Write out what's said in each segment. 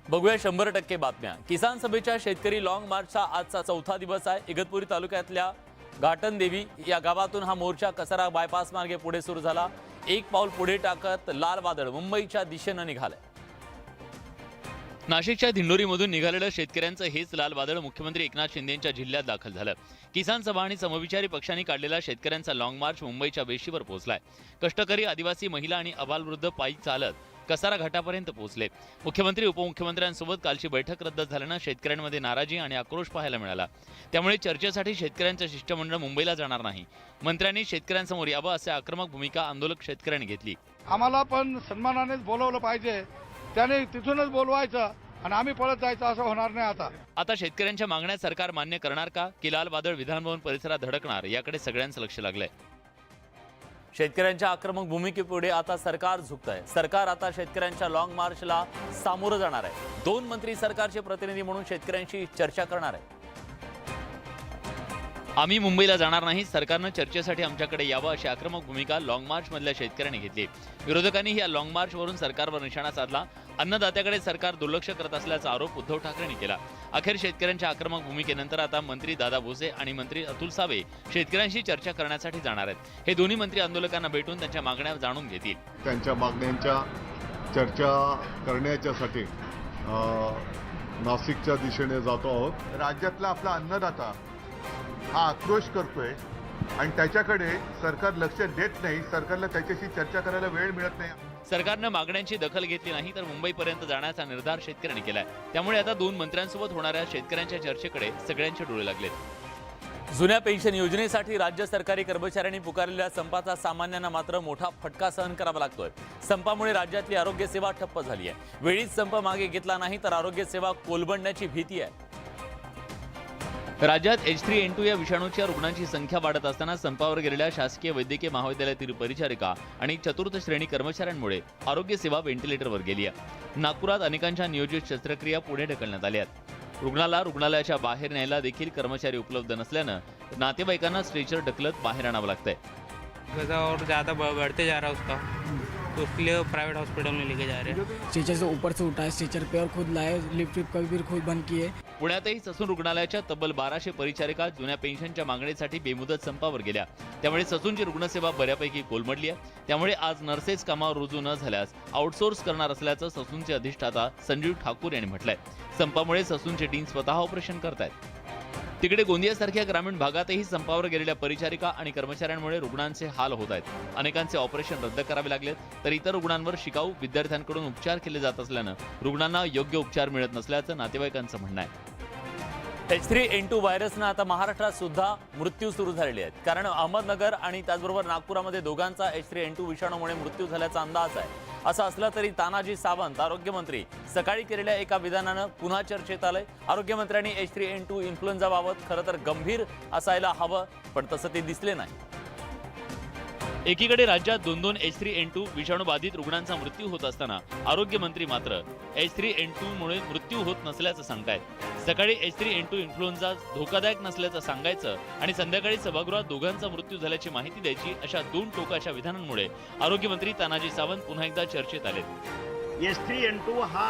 बघूया 100% बातम्या। किसान सभेच्या शेतकरी लॉंग मार्चचा आजचा चौथा दिवस आहे। इगतपुरी तालुक्यातल्या घाटनदेवी या गावातून हा मोर्चा कसारा बायपास मार्गे पुढे सुरू झाला। एक पाऊल पुढे टाकत लाल वादळ मुंबईच्या दिशेने निघालंय। नाशिकच्या दिंडोरीमधून निघालेलं शेतकऱ्यांचं हेच लाल वादळ मुख्यमंत्री एकनाथ शिंदेंच्या जिल्ह्यात दाखल झालं। किसान सभा आणि समविचारी पक्षांनी काढलेला शेतकऱ्यांचा लॉंग मार्च मुंबईच्या वेशीवर पोहोचलाय। कष्टकरी, आदिवासी महिला आणि अबालवृद्ध पायी चालत कसारा घाटापर्यंत पोहोचले। मुख्यमंत्री उपमुख्यमंत्र्यांसोबत कालची बैठक रद्द झाल्यानं शेतकऱ्यांमध्ये नाराजी आणि आक्रोश पाहायला मिळाला। त्यामुळे चर्चेसाठी शेतकऱ्यांचं शिष्टमंडळ मुंबईला जाणार नाही। मंत्र्यांनी शेतकऱ्यांसमोर यावं असे आक्रमक भूमिका आंदोलक शेतकऱ्यांनी घेतली। आम्हाला पण सन्मानानेच बोलवलं पाहिजे, त्याने तिथूनच बोलवायचं आणि आम्ही पळत जायचं असं होणार नाही। आता शेतकऱ्यांच्या मागण्या सरकार मान्य करणार का की लाल वादळ विधानभवन परिसरात धडकणार याकडे सगळ्यांचं लक्ष लागलंय। शेतकऱ्यांच्या आक्रमक भूमिकेपुढे आता सरकार झुकतंय। सरकार आता शेतकऱ्यांच्या लॉंग मार्चला सामोरं जाणार आहे। 2 मंत्री सरकारचे प्रतिनिधी म्हणून शेतकऱ्यांशी चर्चा करणार आहे। आम्ही मुंबईला जाणार नाही, सरकारनं चर्चेसाठी आमच्याकडे यावं अशी आक्रमक भूमिका लॉंग मार्च मधल्या शेतकऱ्यांनी घेतली। विरोधकांनी या लॉंग मार्च वरून सरकारवर निशाणा साधला। अन्नदात्याकडे सरकार दुर्लक्ष करत असल्याचा आरोप उद्धव ठाकरेंनी केला। अखेर शेतकऱ्यांच्या आक्रमक भूमिकेनंतर आता मंत्री दादा भुसे आणि मंत्री अतुल सावे शेतकऱ्यांशी चर्चा करण्यासाठी जाणार आहेत। हे दोन्ही मंत्री आंदोलकांना भेटून त्यांच्या मागण्या जाणून घेतील। त्यांच्या मागण्यांच्या चर्चा करण्यासाठी नाशिकच्या दिशेने जातो आहोत। राज्यातला आपला अन्नदाता हा आक्रोश करतोय आणि त्याच्याकडे सरकार लक्ष देत नाही। सरकारला त्याच्याशी चर्चा करायला वेळ मिळत नाही। सरकारनं मागण्यांची दखल घेतली नाही तर मुंबईपर्यंत जाण्याचा निर्धार शेतकऱ्यांनी केलाय। त्यामुळे आता 2 मंत्र्यांसोबत होणाऱ्या शेतकऱ्यांच्या चर्चेकडे सगळ्यांचे डोळे लागलेत। जुन्या पेन्शन योजनेसाठी राज्य सरकारी कर्मचाऱ्यांनी पुकारलेल्या संपाचा सामान्यांना मात्र मोठा फटका सहन करावा लागतोय। संपामुळे राज्यातली आरोग्य सेवा ठप्प झाली आहे। वेळीच संप मागे घेतला नाही तर आरोग्य सेवा कोलमडण्याची भीती आहे। राज्यात H3N2 या विषाणूच्या रुग्णांची संख्या वाढत असताना संपावर गेलेल्या शासकीय वैद्यकीय महाविद्यालयातील परिचारिका आणि चतुर्थ श्रेणी कर्मचाऱ्यांमुळे आरोग्य सेवा व्हेंटिलेटरवर गेली आहे। नागपुरात अनेकांच्या नियोजित शस्त्रक्रिया पुढे ढकलण्यात आल्या आहेत। रुग्णाला रुग्णालयाच्या बाहेर न्यायला देखील कर्मचारी उपलब्ध नसल्यानं नातेवाईकांना स्ट्रेचर ढकलत बाहेर आणावं लागतंय। और ज़्यादा बढ़ते जा रहा है उसका, तो उसके लिए प्राइवेट हॉस्पिटल में लेके जा रहे हैं। स्ट्रेचर से ऊपर से उठाए, स्ट्रेचर पे और खुद लाए, लिफ्ट कभी भी खुद बंद किए। पुण्यातही ससून रुग्णालयाच्या तब्बल 1200 परिचारिका जुन्या पेन्शनच्या मागणीसाठी बेमुदत संपावर गेल्या। त्यामुळे ससूनची रुग्णसेवा बऱ्यापैकी कोलमडली आहे। त्यामुळे आज नर्सेस कामावर रुजू न झाल्यास आउटसोर्स करणार असल्याचं ससूनचे अधिष्ठाता संजीव ठाकूर यांनी म्हटलंय। संपामुळे ससूनचे टीम स्वतः ऑपरेशन करतायत। तिकडे गोंदियासारख्या ग्रामीण भागातही संपावर गेलेल्या परिचारिका आणि कर्मचाऱ्यांमुळे रुग्णांचे हाल होत आहेत। अनेकांचे ऑपरेशन रद्द करावे लागलेत तर इतर रुग्णांवर शिकाऊ विद्यार्थ्यांकडून उपचार केले जात असल्यानं रुग्णांना योग्य उपचार मिळत नसल्याचं नातेवाईकांचं म्हणणं आहे। H3N2 व्हायरसनं आता महाराष्ट्रात सुद्धा मृत्यू सुरू झालेले आहेत। कारण अहमदनगर आणि त्याचबरोबर नागपुरामध्ये दोघांचा H3N2 विषाणूमुळे मृत्यू झाल्याचा अंदाज आहे। असं असलं तरी तानाजी सावंत आरोग्यमंत्री सकाळी केलेल्या एका विधानानं पुन्हा चर्चेत आलंय। आरोग्यमंत्र्यांनी H3N2 इन्फ्लुएन्झाबाबत खरं तर गंभीर असायला हवं, पण तसं ते दिसले नाही। एकीकडे राज्यात 2 H3N2 विषाणू बाधित रुग्णांचा मृत्यू होत असताना आरोग्यमंत्री मात्र H3N2 मुळे मृत्यू होत नसल्याचं सांगतायत। सकाळी H3N2 इन्फ्लुएन्झा धोकादायक नसल्याचं सांगायचं आणि संध्याकाळी सभागृहात दोघांचा मृत्यू झाल्याची माहिती द्यायची, अशा 2 टोकाच्या विधानांमुळे आरोग्यमंत्री तानाजी सावंत पुन्हा एकदा चर्चेत आले। H3N2 हा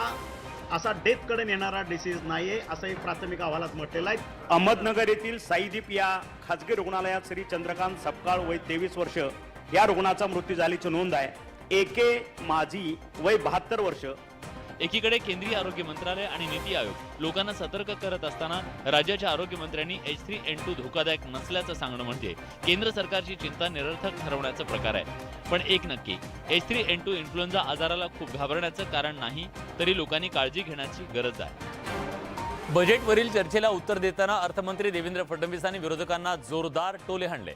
असा डेथकडे नेणारा डिसीज नाहीये असं एक प्राथमिक अहवालात म्हटलेलं आहे। अहमदनगर येथील साईदीप या खाजगी रुग्णालयात श्री चंद्रकांत सपकाळ वय 23 वर्ष या रुग्णाचा मृत्यू झाल्याची नोंद आहे। एके माझी वय 72 वर्ष। एकीकडे केंद्रीय आरोग्य मंत्रालय आणि नीती आयोग लोकांना सतर्क करत असताना राज्याच्या आरोग्यमंत्र्यांनी H3N2 धोकादायक नसल्याचं सांगणं म्हणजे केंद्र सरकारची चिंता निरर्थक ठरवण्याचा प्रकार आहे। पण एक नक्की, H3N2 इन्फ्लुएन्झा आजाराला खूप घाबरण्याचं कारण नाही, तरी लोकांनी काळजी घेण्याची गरज आहे। बजेटवरील चर्चेला उत्तर देताना अर्थमंत्री देवेंद्र फडणवीसांनी विरोधकांना जोरदार टोले हाणले।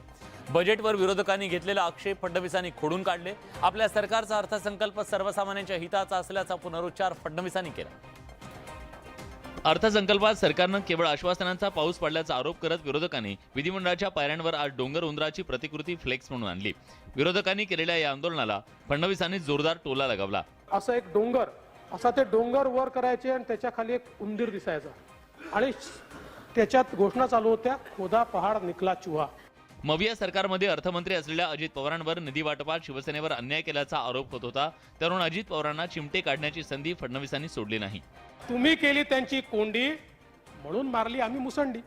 बजेटवर विरोधकांनी घेतलेला आक्षेप फडणवीसांनी खोडून काढले। आपल्या सरकारचा अर्थसंकल्प सर्वसामान्यांच्या हिताचा असल्याचा पुनरुच्चार फडणवीसांनी केला। अर्थसंकल्पात सरकारनं केवळ आश्वासनांचा पाऊस पडल्याचा आरोप करत विरोधकांनी विधिमंडळाच्या पायऱ्यांवर आज डोंगर उंदराची प्रतिकृती फ्लेक्स म्हणून आणली। विरोधकांनी केलेल्या या आंदोलनाला फडणवीसांनी जोरदार टोला लगावला। असं एक डोंगर, असा ते डोंगर वर करायचे आणि त्याच्या खाली एक उंदीर दिसायचा आणि त्याच्यात घोषणा चालू होत्या, खोदा पहाड निकला चुहा। मविया सरकारमध्ये अर्थमंत्री असलेल्या अजित पवारांवर निधी वाटपात शिवसेनेवर अन्याय केल्याचा आरोप होत होता. त्यावरून अजित पवारांना चिमटे काढण्याची संधी फडणवीसांनी सोडली नाही. तुम्ही केली त्यांची कोंडी, म्हणून मारली आम्ही मुसंडी.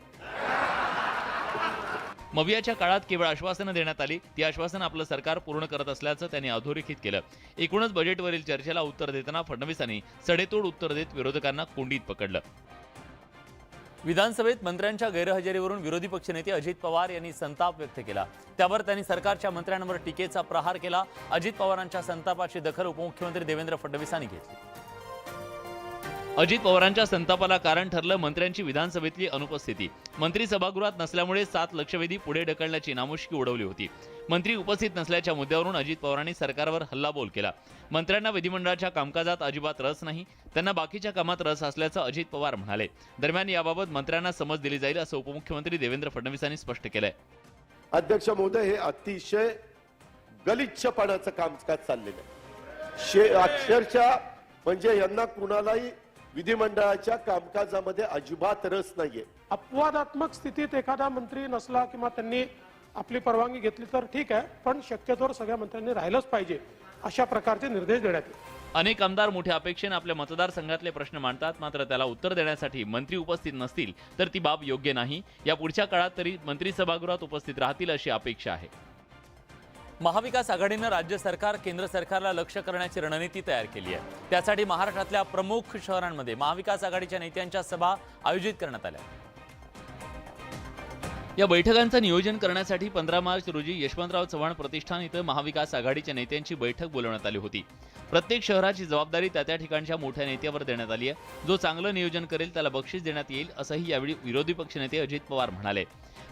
मवियाच्या काळात केवळ आश्वासनं देण्यात आली. ती आश्वासनं आपलं सरकार पूर्ण करत असल्याचं त्यांनी अधोरेखित केलं. एकूणच बजेटवरील चर्चेला उत्तर देताना फडणवीसांनी सडेतोड उत्तर देत विरोधकांना कोंडीत पकडलं. विधानसभेत मंत्र्यांच्या गैरहजेरीवरून विरोधी पक्षनेते अजित पवार यांनी संताप व्यक्त केला. त्यावर त्यांनी सरकारच्या मंत्र्यांवर टीकेचा प्रहार केला. अजित पवारांच्या संतापाची दखल उपमुख्यमंत्री देवेंद्र फडणवीसांनी घेतली. अजित पवारांच्या संतापाला कारण ठरलं मंत्र्यांची विधानसभेतली अनुपस्थिती. मंत्री सभागृहात नसल्यामुळे 7 लक्षवेधी पुढे ढकलण्याची नामुष्की उडवली होती. मंत्री उपस्थित नसल्याच्या मुद्द्यावरून अजित पवारांनी सरकारवर हल्लाबोल केला. मंत्र्यांना विधिमंडळाच्या कामकाजात अजिबात रस नाही, त्यांना बाकीच्या कामात रस असल्याचं अजित पवार म्हणाले. दरम्यान याबाबत मंत्र्यांना समज दिली जाईल असं उपमुख्यमंत्री देवेंद्र फडणवीसांनी स्पष्ट केलंय. अध्यक्ष महोदय, हे अतिशय गलिच्छपणाचं कामकाज चाललेलं आहे. अक्षरशः म्हणजे यांना कुणालाही विधिमंडळाच्या कामकाजामध्ये अजिबात रस नाहीये. अपवादात्मक स्थितीत एखादा मंत्री नसला किंवा त्यांनी आपली परवानगी घेतली तर ठीक आहे, पण शक्यतोवर सगळ्या मंत्र्यांनी राहिलंच पाहिजे अशा प्रकारचे निर्देश देण्यात येतील. अनेक आमदार मोठ्या अपेक्षेने आपल्या मतदारसंघातले प्रश्न मांडतात, मात्र त्याला उत्तर देण्यासाठी मंत्री उपस्थित नसतील तर ती बाब योग्य नाही. या पुढच्या काळात तरी मंत्री सभागृहात उपस्थित राहतील अशी अपेक्षा आहे. महाविकास आघाडीनं राज्य सरकार केंद्र सरकारला लक्ष्य करण्याची रणनीती तयार केली आहे. त्यासाठी महाराष्ट्रातल्या प्रमुख शहरांमध्ये महाविकास आघाडीच्या नेत्यांच्या सभा आयोजित करण्यात आल्या. या बैठकांचं नियोजन करण्यासाठी 15 मार्च रोजी यशवंतराव चव्हाण प्रतिष्ठान इथं महाविकास आघाडीच्या नेत्यांची बैठक बोलवण्यात आली होती. प्रत्येक शहराची जबाबदारी त्या ठिकाणच्या मोठ्या नेत्यावर देण्यात आली आहे. जो चांगलं नियोजन करेल त्याला बक्षीस देण्यात येईल असंही यावेळी विरोधी पक्षनेते अजित पवार म्हणाले.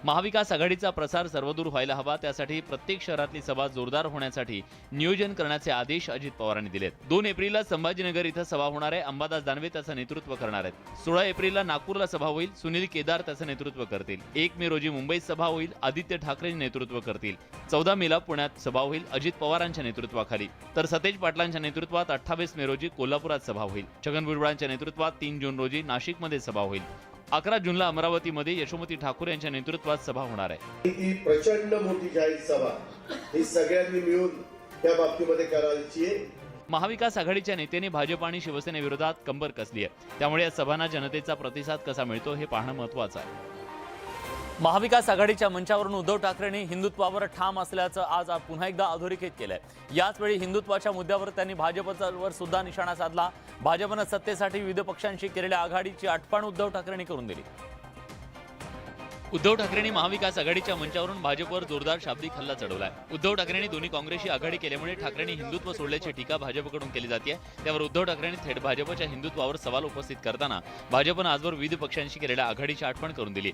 महाविकास आघाडीचा प्रसार सर्वदूर व्हायला हवा, त्यासाठी प्रत्येक शहरातली सभा जोरदार होण्यासाठी नियोजन करण्याचे आदेश अजित पवारांनी दिलेत. 2 एप्रिलला संभाजीनगर इथं सभा होणार आहे. अंबादास दानवे त्याचं नेतृत्व करणार आहेत. 16 एप्रिलला नागपूरला सभा होईल. सुनील केदार त्याचं नेतृत्व करतील. 1 मे रोजी मुंबईत सभा होईल. आदित्य ठाकरे नेतृत्व करतील. 14 मेला पुण्यात सभा होईल अजित पवारांच्या नेतृत्वाखाली. तर सतेज पाटलांच्या नेतृत्वात 28 मे रोजी कोल्हापुरात सभा होईल. छगन भुजबळांच्या नेतृत्वात 3 जून रोजी नाशिकमध्ये सभा होईल. 11 जूनला अमरावतीमध्ये यशोमती ठाकूर यांच्या नेतृत्वात सभा होणार आहे. ही प्रचंड मोठी जाहीर सभा ही सगळ्यांनी मिळून त्या बाबतीमध्ये करायची आहे. महाविकास आघाडीच्या नेत्यांनी भाजप आणि शिवसेनेविरोधात कंबर कसली आहे. त्यामुळे या सभांना जनतेचा प्रतिसाद कसा मिळतो हे पाहणं महत्त्वाचं आहे. महाविकास आघाडीच्या मंचावरून उद्धव ठाकरेंनी हिंदुत्वावर ठाम असल्याचं आज पुन्हा एकदा अधोरेखित केलंय. याचवेळी हिंदुत्वाच्या मुद्द्यावर त्यांनी भाजपवर सुद्धा निशाणा साधला. भाजपनं सत्तेसाठी विविध पक्षांशी केलेल्या आघाडीची आठवण उद्धव ठाकरेंनी करून दिली. उद्धव ठाकरेंनी महाविकास आघाडीच्या मंचावरून भाजपवर जोरदार शाब्दिक हल्ला चढवलाय. उद्धव ठाकरेंनी दोन्ही काँग्रेसशी आघाडी केल्यामुळे ठाकरेंनी हिंदुत्व सोडल्याची टीका भाजपकडून केली जाते. त्यावर उद्धव ठाकरेंनी थेट भाजपच्या हिंदुत्वावर सवाल उपस्थित करताना भाजपनं आजवर विविध पक्षांशी केलेल्या आघाडीची आठवण करून दिली.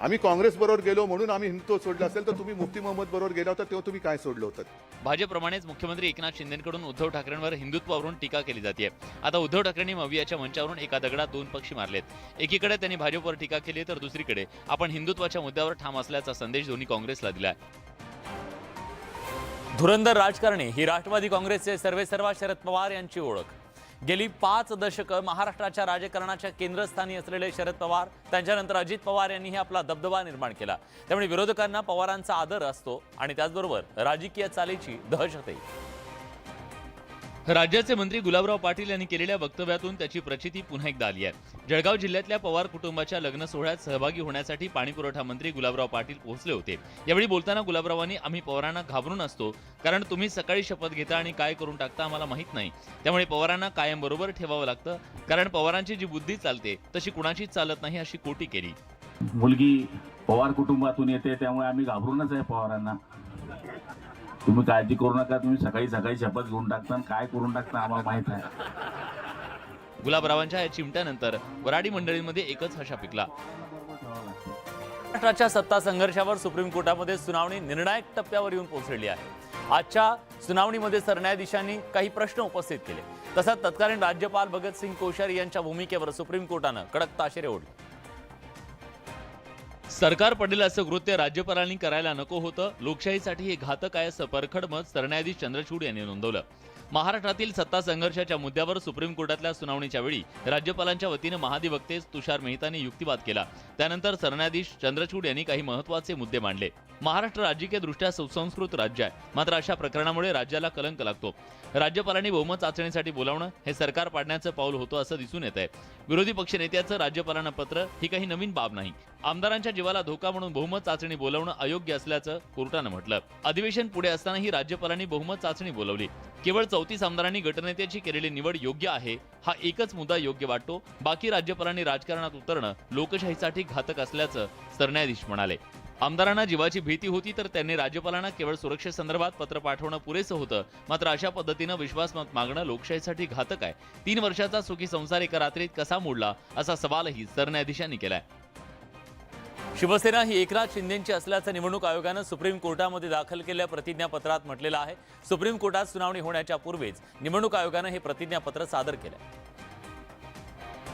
आम्ही काँग्रेस बरोबर गेलो म्हणून आम्ही हिंदुत्व सोडलं असेल तर तुम्ही मुफ्ती मोहम्मद बरोबर गेला होता तेव्हा तुम्ही काय सोडलं होतं? भाजपप्रमाणेच मुख्यमंत्री एकनाथ शिंदेकडून उद्धव ठाकरेंवर हिंदुत्वावरून टीका केली जाते. आता उद्धव ठाकरेंनी मवियाच्या मंचावरून एका दगडात 2 पक्षी मारलेत. एकीकडे त्यांनी भाजपवर टीका केली तर दुसरीकडे आपण हिंदुत्वाच्या मुद्द्यावर ठाम असल्याचा संदेश दोन्ही काँग्रेसला दिलाय. धुरंधर राजकारणी ही राष्ट्रवादी काँग्रेसचे सर्वेसर्वा शरद पवार यांची ओळख. गेली 5 दशकं महाराष्ट्राच्या राजकारणाच्या केंद्रस्थानी असलेले शरद पवार, त्यांच्यानंतर अजित पवार यांनीही आपला दबदबा निर्माण केला. त्यामुळे विरोधकांना पवारांचा आदर असतो आणि त्याचबरोबर राजकीय चालीची दहशतही. राज्याचे मंत्री गुलाबराव पाटील यांनी केलेल्या वक्तव्यातून त्याची प्रचिती पुन्हा एकदा आली आहे. जळगाव जिल्ह्यातल्या पवार कुटुंबाच्या लग्न सोहळ्यात सहभागी होण्यासाठी पाणीपुरवठा मंत्री गुलाबराव पाटील पोहोचले होते. यावेळी बोलताना गुलाबरावांनी आम्ही पवारांना घाबरून असतो, कारण तुम्ही सकाळी शपथ घेता आणि काय करून टाकता आम्हाला माहित नाही. त्यामुळे पवारांना कायम बरोबर ठेवावं लागतं, कारण पवारांची जी बुद्धी चालते तशी कुणाचीच चालत नाही अशी कोटी केली. मुलगी पवार कुटुंबातून येते त्यामुळे आम्ही घाबरूनच आहे पवारांना. तुम्ही काळजी करू नका, तुम्ही सकाळी सकाळी शपथ घेऊन टाकता, काय करून टाकता आम्हाला माहित आहे. गुलाबरावांच्या या चिमट्यानंतर वराडी मंडळींमध्ये एकच हशा पिकला. महाराष्ट्राच्या सत्ता संघर्षावर सुप्रीम कोर्टामध्ये सुनावणी निर्णायक टप्प्यावर येऊन पोहोचलेली आहे. आजच्या सुनावणीमध्ये सरन्यायाधीशांनी काही प्रश्न उपस्थित केले. तसंच तत्कालीन राज्यपाल भगतसिंग कोश्यारी यांच्या भूमिकेवर सुप्रीम कोर्टानं कडक ताशेरे ओढले. सरकार पडेल असं कृत्य राज्यपालांनी करायला नको होतं. लोकशाहीसाठी हे घातक आहे असं परखड मत सरन्यायाधीश चंद्रचूड यांनी नोंदवलं. महाराष्ट्रातील सत्ता संघर्षाच्या मुद्द्यावर सुप्रीम कोर्टातल्या सुनावणीच्या वेळी राज्यपालांच्या वतीनं महाधिवक्ते तुषार मेहतांनी युक्तिवाद केला. त्यानंतर सरन्यायाधीश चंद्रचूड यांनी काही महत्त्वाचे मुद्दे मांडले. महाराष्ट्र राजकीयदृष्ट्या सुसंस्कृत राज्य आहे, मात्र अशा प्रकरणामुळे राज्याला कलंक लागतो. राज्यपालांनी बहुमत चाचणीसाठी बोलावणं हे सरकार पाडण्याचं पाऊल होतं असं दिसून येत आहे. विरोधी पक्षनेत्याचं राज्यपालांना पत्र ही काही नवीन बाब नाही. आमदारांच्या जीवाला धोका म्हणून बहुमत चाचणी बोलावणं अयोग्य असल्याचं कोर्टानं म्हटलं. अधिवेशन पुढे असतानाही राज्यपालांनी बहुमत चाचणी बोलावली. केवळ 34 आमदारांनी गटनेत्याची केलेली निवड योग्य आहे हा एकच मुद्दा योग्य वाटतो. बाकी राज्यपालांनी राजकारणात उतरणं लोकशाहीसाठी घातक असल्याचं सरन्यायाधीश म्हणाले. आमदारांना जीवाची भीती होती तर त्यांनी राज्यपालांना केवळ सुरक्षेसंदर्भात पत्र पाठवणं पुरेसं होतं. मात्र अशा पद्धतीनं विश्वासमत मागणं लोकशाहीसाठी घातक आहे. 3 वर्षाचा सुखी संसार एका रात्रीत कसा मोडला असा सवालही सरन्यायाधीशांनी केलाय. शिवसेना ही एकनाथ शिंदेंची असल्याचं निवडणूक आयोगानं सुप्रीम कोर्टामध्ये दाखल केलेल्या प्रतिज्ञापत्रात म्हटलेलं आहे. सुप्रीम कोर्टात सुनावणी होण्याच्या पूर्वीच निवडणूक आयोगानं हे प्रतिज्ञापत्र सादर केलंय.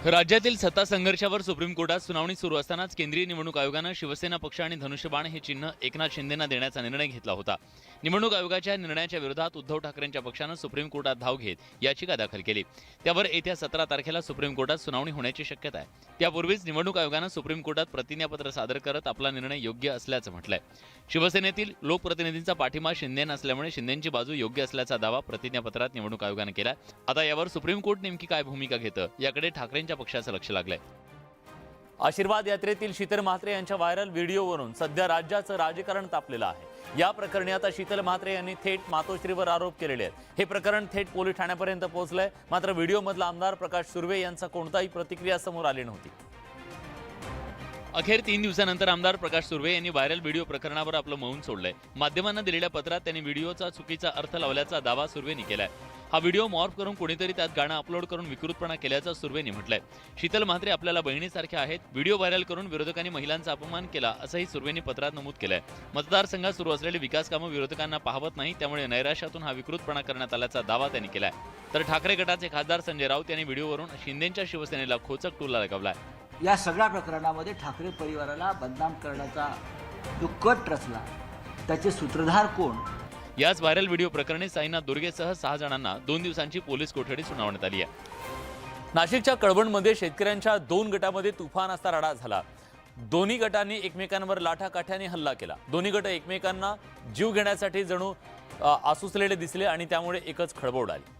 राज्यातील सत्ता संघर्षावर सुप्रीम कोर्टात सुनावणी सुरू असतानाच केंद्रीय निवडणूक आयोगानं शिवसेना पक्ष आणि धनुष्यबाण हे चिन्ह एकनाथ शिंदेंना देण्याचा निर्णय घेतला होता. निवडणूक आयोगाच्या निर्णयाच्या विरोधात उद्धव ठाकरेंच्या पक्षानं सुप्रीम कोर्टात धाव घेत याचिका दाखल केली. त्यावर येत्या 17 तारखेला सुप्रीम कोर्टात सुनावणी होण्याची शक्यता आहे. त्यापूर्वीच निवडणूक आयोगानं सुप्रीम कोर्टात प्रतिज्ञापत्र सादर करत आपला निर्णय योग्य असल्याचं म्हटलंय. शिवसेनेतील लोकप्रतिनिधींचा पाठिंबा शिंदेंना असल्यामुळे शिंदेंची बाजू योग्य असल्याचा दावा प्रतिज्ञापत्रात निवडणूक आयोगानं केला. आता यावर सुप्रीम कोर्ट नेमकी काय भूमिका घेतं याकडे ठाकरेंच्या पक्षाचं लक्ष लागलंय. आशीर्वाद यात्रेतील शीतल म्हात्रे यांच्या व्हायरल व्हिडिओवरून सध्या राज्याचं राजकारण तापलेलं आहे. या प्रकरणी आता शीतल म्हात्रे यांनी थेट मातोश्रीवर आरोप केलेले आहेत. हे प्रकरण थेट पोलीस ठाण्यापर्यंत पोहोचलंय. मात्र व्हिडिओमधला आमदार प्रकाश सुर्वे यांचा कोणताही प्रतिक्रिया समोर आली नव्हती. अखेर 3 दिवसानंतर आमदार प्रकाश सुर्वे यांनी व्हायरल व्हिडिओ प्रकरणावर आपलं मौन सोडलंय. माध्यमांना दिलेल्या पत्रात त्यांनी व्हिडिओचा चुकीचा अर्थ लावल्याचा दावा सुर्वेंनी केलाय. हा व्हिडिओ मॉर्फ करून कोणीतरी त्यात गाणं अपलोड करून विकृतपणा केल्याचं सुर्वेंनी म्हटलंय. शीतल म्हात्रे आपल्याला बहिणीसारख्या आहेत. व्हिडिओ व्हायरल करून विरोधकांनी महिलांचा अपमान केला असंही सुर्वेंनी पत्रात नमूद केलंय. मतदारसंघात सुरू असलेली विकास कामं विरोधकांना पाहवत नाही, त्यामुळे नैराश्यातून हा विकृतपणा करण्यात आल्याचा दावा त्यांनी केलाय. तर ठाकरे गटाचे खासदार संजय राऊत यांनी व्हिडिओवरून शिंदेंच्या शिवसेनेला खोचक टोला लगावलाय. या सगळ्या प्रकरणामध्ये ठाकरे परिवाराला बदनाम करण्याचा जो कट रचला त्याचे सूत्रधार कोण? याच व्हायरल व्हिडिओ प्रकरणी साईनाथ दुर्गेसह 6 जणांना 2 दिवसांची पोलीस कोठडी सुनावण्यात आली आहे. नाशिकच्या कळवणमध्ये शेतकऱ्यांच्या 2 गटामध्ये तुफान असा राडा झाला. दोन्ही गटांनी एकमेकांवर लाठाकाठ्याने हल्ला केला. दोन्ही गट एकमेकांना जीव घेण्यासाठी जणू आसुसलेले दिसले आणि त्यामुळे एकच खळबळ उडाली.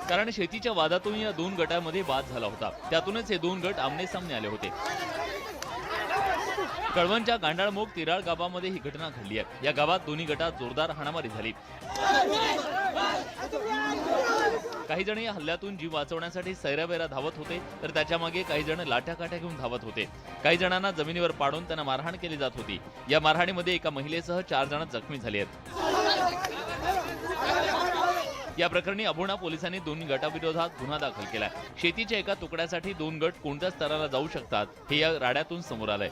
कारण शेतीच्या वादातून या 2 गटांमध्ये वाद झाला होता. त्यातूनच हे 2 गट आमने सामने आले होते. कळवणच्या गांडाळमोग तिराळ गावामध्ये ही घटना घडली आहे. या गावात दोन्ही गटात जोरदार हाणामारी झाली. काही जण या हल्ल्यातून जीव वाचवण्यासाठी सैरावैरा धावत होते, तर त्याच्या मागे काही जण लाठ्याकाठ्या घेऊन धावत होते. काही जणांना जमिनीवर पाडून त्यांना मारहाण केली जात होती. या मारहाणीमध्ये एका महिलेसह 4 जण जखमी झाले आहेत. या प्रकरणी अभोणा पोलिसांनी 2 गटाविरोधात गुन्हा दाखल केलाय. शेतीच्या एका तुकड्यासाठी 2 गट कोणत्या स्तराला जाऊ शकतात हे या राड्यातून समोर आलंय.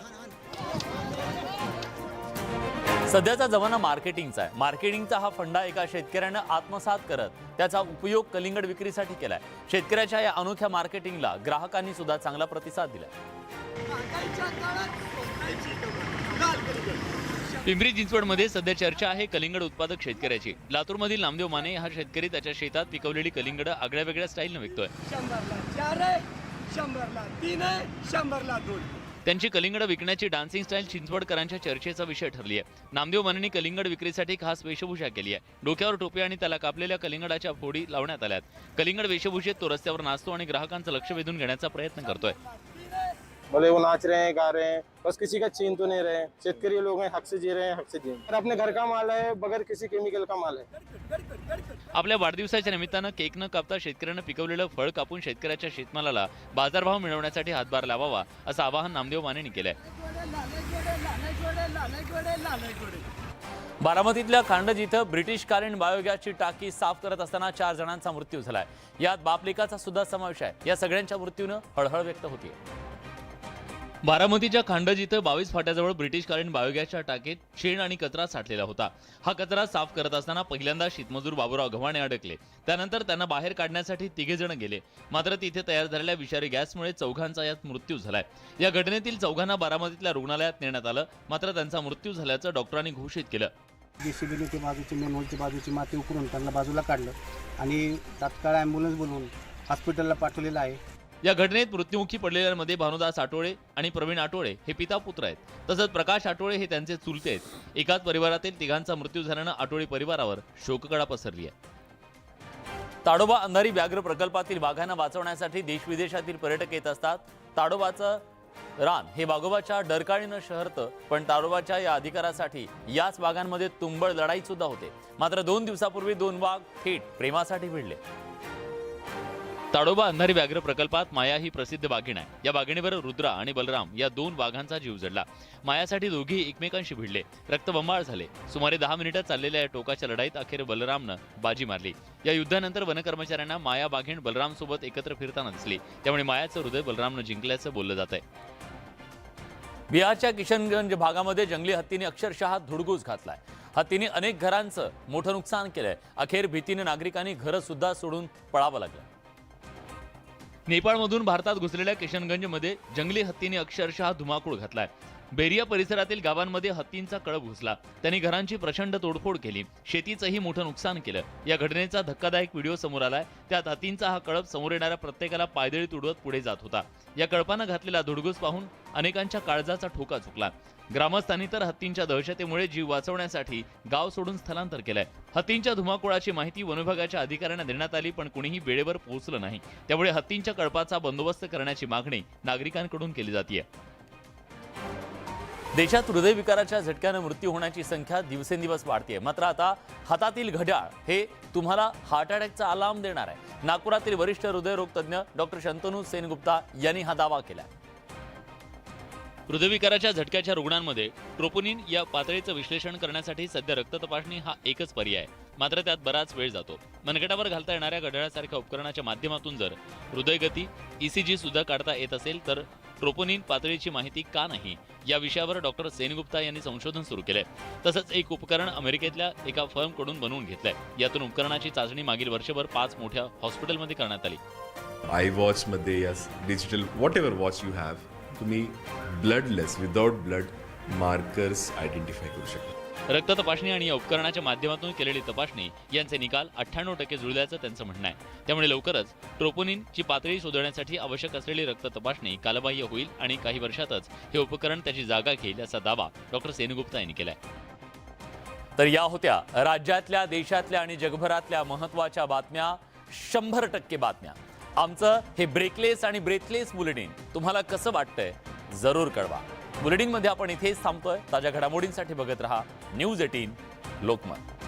सध्याचा जमाना मार्केटिंगचा आहे. मार्केटिंगचा हा फंडा एका शेतकऱ्यानं आत्मसात करत त्याचा उपयोग कलिंगड विक्रीसाठी केलाय. शेतकऱ्याच्या या अनोख्या मार्केटिंगला ग्राहकांनी सुद्धा चांगला प्रतिसाद दिलाय. पिंपरी चिंचवडमध्ये सध्या चर्चा आहे कलिंगड उत्पादक शेतकऱ्याची. लातूरमधील नामदेव माने हा शेतकरी त्याच्या शेतात पिकवलेली कलिंगड आगळ्या वेगळ्या स्टाईलनं विकतोय. 100 त्यांची कलिंगड विकण्याची डान्सिंग स्टाईल चिंचवडकरांच्या चर्चेचा विषय ठरली आहे. नामदेव मानेंनी कलिंगड विक्रीसाठी खास वेशभूषा केली आहे. डोक्यावर टोपी आणि त्याला कापलेल्या कलिंगडाच्या फोडी लावण्यात आल्यात. कलिंगड वेशभूषेत तो रस्त्यावर नाचतो आणि ग्राहकांचं लक्ष वेधून घेण्याचा प्रयत्न करतोय. भले वो नाच रहे हैं, गा रहे हैं, बस किसी का छीन तो नहीं रहे. शेतकरी लोग हैं, हक से जी रहे हैं, हक से जी. अपने घर का माल है, बगैर किसी केमिकल का माल है. आपल्या वाढदिवसाच्या निमित्तानं केक न कापता शेतकऱ्यांना पिकवलेलं फळ कापून शेतकऱ्याच्या शेतमालाला बाजारभाव मिळवण्यासाठी हातभार लावावा असं आवाहन नामदेव मानेंनी केलंय. बारामतीतल्या खांडज इथं ब्रिटिशकालीन बायोगॅसची टाकी साफ करत असताना 4 जणांचा मृत्यू झालाय. यात बापलेकाचा सुद्धा समावेश आहे. या सगळ्यांच्या मृत्यूनं हळहळ व्यक्त होतीये. बारामतीच्या खांडज इथं 22 फाट्याजवळ ब्रिटिशकालीन बायोगॅसच्या टाकीत शेण आणि कचरा साठलेला होता. हा कचरा साफ करत असताना पहिल्यांदा शेतमजूर बाबूराव गव्हाणे अडकले. त्यानंतर त्यांना बाहेर काढण्यासाठी 3 जण गेले. मात्र तिथे तयार झालेल्या विषारी गॅसमुळे 4घांचा यात मृत्यू झालाय. या घटनेतील 4घांना बारामतीतल्या रुग्णालयात नेण्यात आलं. मात्र त्यांचा मृत्यू झाल्याचं डॉक्टरांनी घोषित केलं. JCBने ते बाजूची मेन होलची बाजूची माती उकरून त्यांना बाजूला काढलं आणि तात्काळ ॲम्ब्युलन्स बोलवून हॉस्पिटलला पाठवलेलं आहे. या घटनेत मृत्युमुखी पडलेल्यांमध्ये भानुदास आठवळे आणि प्रवीण आठवळे हे पिता पुत्र आहेत. तसंच प्रकाश आठवळे हे त्यांचे चुलते आहेत. एकाच परिवारातील तिघांचा मृत्यू झाल्यानं आठवळे परिवारावर शोककळा पसरली आहे. ताडोबा अंधारी व्याघ्र प्रकल्पातील वाघांना वाचवण्यासाठी देशविदेशातील पर्यटक येत असतात. ताडोबाचं रान हे वाघोबाच्या डरकाळीनं शहरतं, पण ताडोबाच्या या अधिकारासाठी याच वाघांमध्ये तुंबळ लढाई सुद्धा होते. मात्र 2 दिवसापूर्वी 2 वाघ थेट प्रेमासाठी भिडले. ताडोबा अंधारी व्याघ्र प्रकल्पात माया ही प्रसिद्ध वाघीण आहे. या वाघिणीवर रुद्रा आणि बलराम या 2 वाघांचा जीव जडला. मायासाठी दोघी एकमेकांशी भिडले, रक्तबंबाळ झाले. सुमारे 10 मिनिटं चाललेल्या या टोकाच्या लढाईत अखेर बलरामनं बाजी मारली. या युद्धानंतर वनकर्मचाऱ्यांना माया वाघीण बलराम सोबत एकत्र फिरताना दिसली. त्यामुळे मायाचं हृदय बलरामनं जिंकल्याचं बोललं जात आहे. बिहारच्या किशनगंज भागामध्ये जंगली हत्तीने अक्षरशः धुडगूस घातलाय. हत्तीने अनेक घरांचं मोठं नुकसान केलंय. अखेर भीतीने नागरिकांनी घरं सुद्धा सोडून पळावं लागलं. नेपाळमधून भारतात घुसलेल्या किशनगंजमध्ये जंगली हत्तीने अक्षरशः धुमाकूळ घातलाय. बेरिया परिसरातील गावांमध्ये हत्तींचा कळप घुसला. त्यांनी घरांची प्रचंड तोडफोड केली, शेतीचंही मोठं नुकसान केलं. या घटनेचा धक्कादायक व्हिडिओ समोर आलाय. त्यात हत्तींचा हा कळप समोर येणाऱ्या प्रत्येकाला पायदळी तुडवत पुढे जात होता. या कळपानं घातलेला धुडगूस पाहून अनेकांच्या काळजाचा ठोका चुकला. ग्रामस्थांनी तर हत्तींच्या दहशतीमुळे जीव वाचवण्यासाठी गाव सोडून स्थलांतर केलंय. हत्तींच्या धुमाकूळाची माहिती वनविभागाच्या अधिकाऱ्यांना देण्यात आली, पण कुणीही वेळेवर पोहोचलं नाही. त्यामुळे हत्तींच्या कळपाचा बंदोबस्त करण्याची मागणी नागरिकांकडून केली जाते. देशात हृदयविकाराच्या झटक्यानं मृत्यू होण्याची संख्या दिवसेंदिवस वाढतेय. मात्र आता हातातील घड्याळ हे तुम्हाला हार्ट अटॅकचा अलार्म देणार आहे. नागपुरातील वरिष्ठ हृदयरोग तज्ज्ञ डॉक्टर शंतनू सेनगुप्ता यांनी हा दावा केला. हृदयविकाराच्या झटक्याच्या रुग्णांमध्ये ट्रोपोनिन या पातळीचं विश्लेषण करण्यासाठी सध्या रक्त तपासणी हा एकच पर्याय आहे. मात्र त्यात बराच वेळ जातो. मनगटावर घालता येणाऱ्या घड्याळासारख्या उपकरणाच्या माध्यमातून जर हृदयगती ECG सुद्धा काढता येत असेल तर ट्रोपोनिन पातळीची माहिती का नाही, या विषयावर डॉक्टर सेनगुप्ता यांनी संशोधन सुरू केलंय. तसंच एक उपकरण अमेरिकेतल्या एका फर्मकडून बनवून घेतलंय. यातून उपकरणाची चाचणी मागील वर्षभर 5 मोठ्या हॉस्पिटलमध्ये करण्यात आली. आय वॉचमध्ये या digital whatever watch you have, तुम्ही bloodless without blood markers identify करू शकता. रक्त तपासणी आणि या उपकरणाच्या माध्यमातून केलेली तपासणी यांचे निकाल 98% जुळल्याचं त्यांचं म्हणणं आहे. त्यामुळे लवकरच ट्रोपोनिनची पातळी शोधण्यासाठी आवश्यक असलेली रक्त तपासणी कालबाह्य होईल आणि काही वर्षातच हे उपकरण त्याची जागा घेईल असा दावा डॉक्टर सेनगुप्ता यांनी केलाय. तर या होत्या राज्यातल्या, देशातल्या आणि जगभरातल्या महत्त्वाच्या बातम्या. 100% बातम्या. आमचं हे ब्रेकलेस आणि ब्रेथलेस बुलेटिन तुम्हाला कसं वाटतंय जरूर कळवा. बुलेटिनमध्ये आपण इथेच थांबतोय. ताज्या घडामोडींसाठी बघत रहा न्यूज 18 लोकमत.